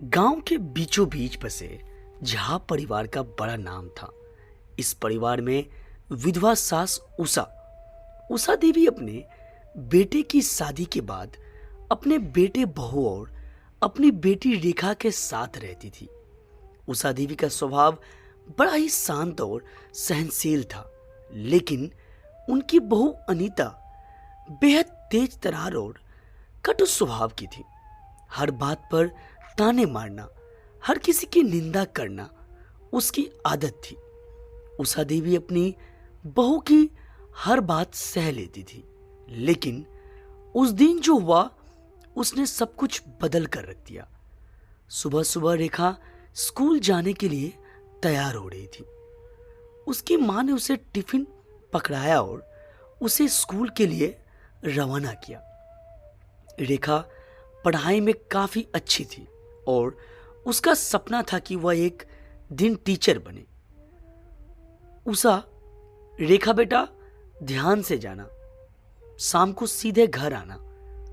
गांव के बीचों बीच बसे झा परिवार का बड़ा नाम था। इस परिवार में विधवा सास उषा उषा देवी अपने बेटे की शादी के बाद अपने बेटे बहू और अपनी बेटी रेखा के साथ रहती थी। उषा देवी का स्वभाव बड़ा ही शांत और सहनशील था, लेकिन उनकी बहू अनीता बेहद तेज तरार और कटु स्वभाव की थी। हर बात पर ताने मारना, हर किसी की निंदा करना उसकी आदत थी। उषा देवी अपनी बहू की हर बात सह लेती थी, लेकिन उस दिन जो हुआ उसने सब कुछ बदल कर रख दिया। सुबह सुबह रेखा स्कूल जाने के लिए तैयार हो रही थी। उसकी मां ने उसे टिफिन पकड़ाया और उसे स्कूल के लिए रवाना किया। रेखा पढ़ाई में काफी अच्छी थी और उसका सपना था कि वह एक दिन टीचर बने। उषा, रेखा बेटा ध्यान से जाना, शाम को सीधे घर आना।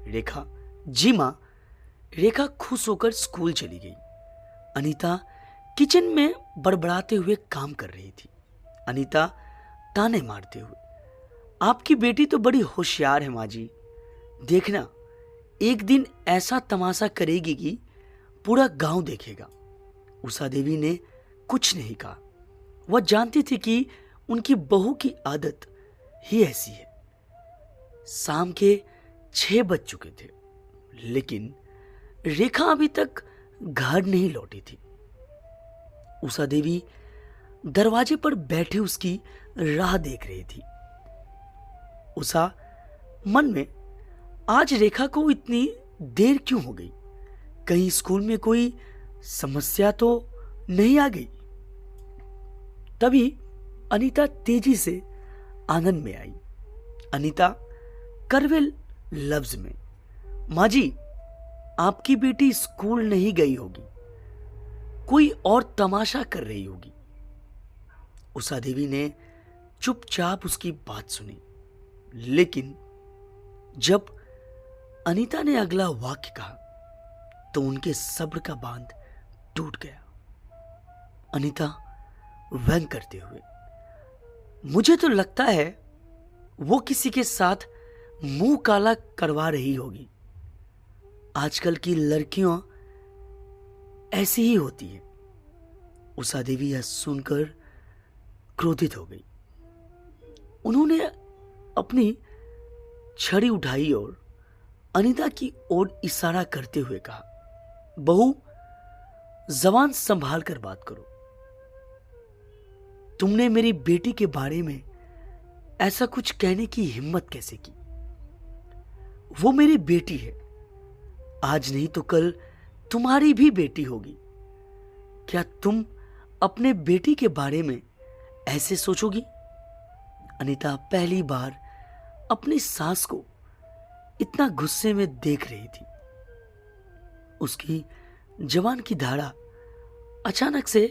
रेखा, जी मां। रेखा खुश होकर स्कूल चली गई। अनीता किचन में बड़बड़ाते हुए काम कर रही थी। अनीता ताने मारते हुए, आपकी बेटी तो बड़ी होशियार है माँ जी, देखना एक दिन ऐसा तमाशा करेगी कि पूरा गांव देखेगा। उषा देवी ने कुछ नहीं कहा। वह जानती थी कि उनकी बहू की आदत ही ऐसी है। शाम के 6 बज चुके थे, लेकिन रेखा अभी तक घर नहीं लौटी थी। उषा देवी दरवाजे पर बैठे उसकी राह देख रही थी। उषा मन में, आज रेखा को इतनी देर क्यों हो गई? कहीं स्कूल में कोई समस्या तो नहीं आ गई? तभी अनीता तेजी से आंगन में आई। अनीता करवे लफ्ज में, माँ जी, आपकी बेटी स्कूल नहीं गई होगी, कोई और तमाशा कर रही होगी। उषा देवी ने चुपचाप उसकी बात सुनी, लेकिन जब अनीता ने अगला वाक्य कहा तो उनके सब्र का बांध टूट गया। अनीता व्यंग करते हुए, मुझे तो लगता है वो किसी के साथ मुंह काला करवा रही होगी। आजकल की लड़कियां ऐसी ही होती है। उषा देवी यह सुनकर क्रोधित हो गई। उन्होंने अपनी छड़ी उठाई और अनीता की ओर इशारा करते हुए कहा, बहू, जबान संभाल कर बात करो। तुमने मेरी बेटी के बारे में ऐसा कुछ कहने की हिम्मत कैसे की? वो मेरी बेटी है, आज नहीं तो कल तुम्हारी भी बेटी होगी। क्या तुम अपने बेटी के बारे में ऐसे सोचोगी? अनीता पहली बार अपनी सास को इतना गुस्से में देख रही थी। उसकी जवान की धारा अचानक से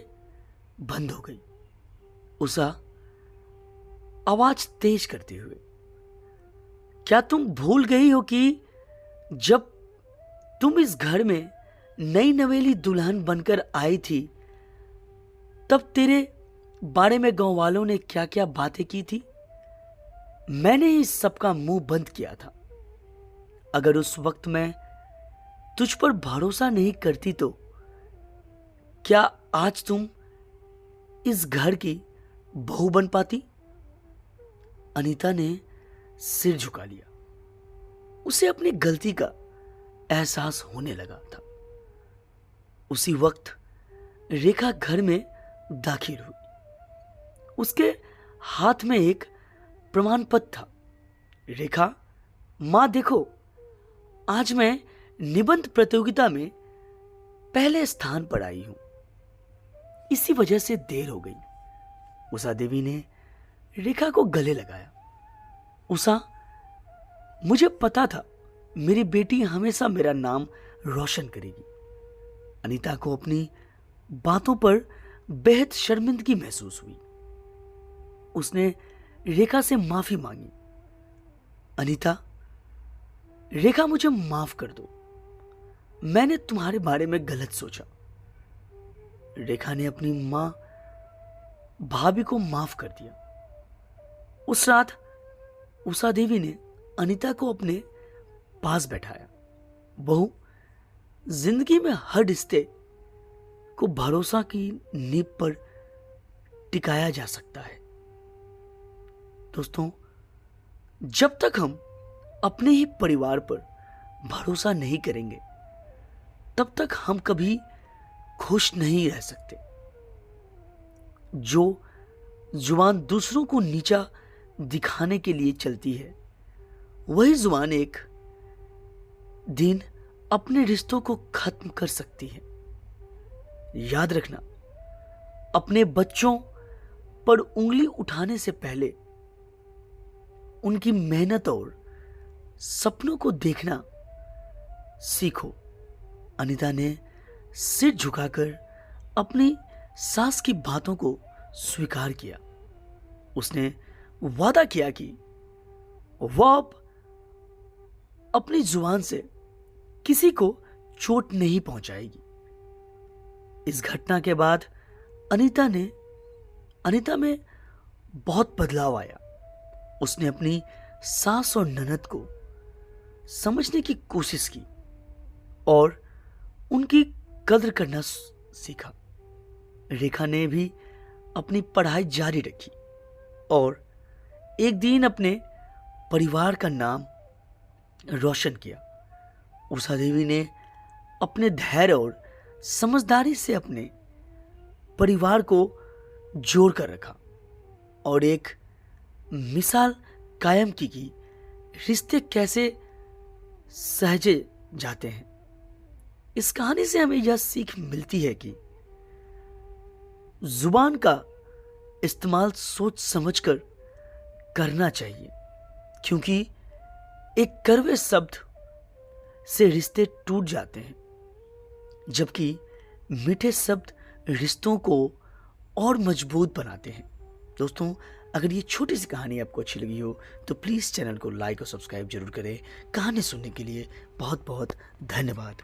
बंद हो गई। उषा आवाज तेज करते हुए, क्या तुम भूल गई हो कि जब तुम इस घर में नई नवेली दुल्हन बनकर आई थी, तब तेरे बारे में गांव वालों ने क्या क्या बातें की थी? मैंने ही सबका मुंह बंद किया था। अगर उस वक्त मैं तुझ पर भरोसा नहीं करती तो क्या आज तुम इस घर की बहू बन पाती? अनीता ने सिर झुका लिया। उसे अपनी गलती का एहसास होने लगा था। उसी वक्त रेखा घर में दाखिल हुई। उसके हाथ में एक प्रमाण पत्र था। रेखा, मां देखो, आज मैं निबंध प्रतियोगिता में पहले स्थान पर आई हूं। इसी वजह से देर हो गई। उषा देवी ने रेखा को गले लगाया। उषा, मुझे पता था मेरी बेटी हमेशा मेरा नाम रोशन करेगी। अनीता को अपनी बातों पर बेहद शर्मिंदगी महसूस हुई। उसने रेखा से माफी मांगी। अनीता, रेखा मुझे माफ कर दो। मैंने तुम्हारे बारे में गलत सोचा। रेखा ने अपनी माँ भाभी को माफ कर दिया। उस रात उषा देवी ने अनीता को अपने पास बैठाया। बहू, जिंदगी में हर रिश्ते को भरोसा की नींव पर टिकाया जा सकता है। दोस्तों, जब तक हम अपने ही परिवार पर भरोसा नहीं करेंगे तब तक हम कभी खुश नहीं रह सकते। जो जुबान दूसरों को नीचा दिखाने के लिए चलती है, वही जुबान एक दिन अपने रिश्तों को खत्म कर सकती है। याद रखना, अपने बच्चों पर उंगली उठाने से पहले उनकी मेहनत और सपनों को देखना सीखो। अनीता ने सिर झुकाकर अपनी सास की बातों को स्वीकार किया। उसने वादा किया कि वह अब अपनी जुबान से किसी को चोट नहीं पहुंचाएगी। इस घटना के बाद अनीता में बहुत बदलाव आया। उसने अपनी सास और ननद को समझने की कोशिश की और उनकी कद्र करना सीखा। रेखा ने भी अपनी पढ़ाई जारी रखी और एक दिन अपने परिवार का नाम रोशन किया। उषा देवी ने अपने धैर्य और समझदारी से अपने परिवार को जोड़ कर रखा और एक मिसाल कायम की कि रिश्ते कैसे सहजे जाते हैं। इस कहानी से हमें यह सीख मिलती है कि जुबान का इस्तेमाल सोच समझकर करना चाहिए, क्योंकि एक कड़वे शब्द से रिश्ते टूट जाते हैं, जबकि मीठे शब्द रिश्तों को और मजबूत बनाते हैं। दोस्तों, अगर ये छोटी सी कहानी आपको अच्छी लगी हो तो प्लीज़ चैनल को लाइक और सब्सक्राइब जरूर करें। कहानी सुनने के लिए बहुत बहुत धन्यवाद।